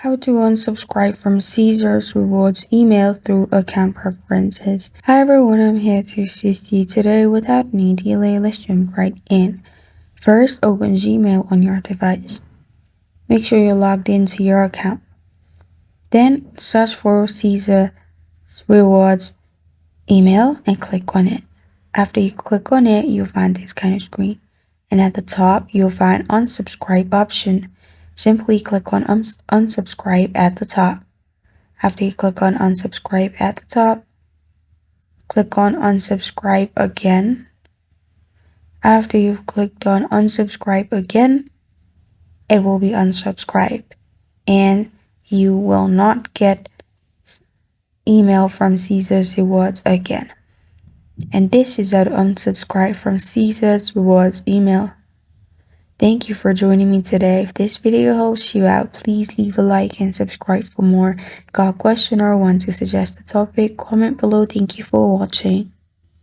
How to unsubscribe from Caesars Rewards email through account preferences. Hi everyone, I'm here to assist you today. Without any delay, let's jump right in. First, open Gmail on your device. Make sure you're logged into your account. Then search for Caesars Rewards email and click on it. After you click on it, you'll find this kind of screen. And at the top, you'll find unsubscribe option. Simply click on unsubscribe at the top. After you click on unsubscribe at the top, click on unsubscribe again. After you've clicked on unsubscribe again, it will be unsubscribed and you will not get email from Caesars Rewards again. And this is how to unsubscribe from Caesars Rewards email. Thank you for joining me today. If this video helps you out, please leave a like and subscribe for more. Got a question or want to suggest a topic? Comment below. Thank you for watching.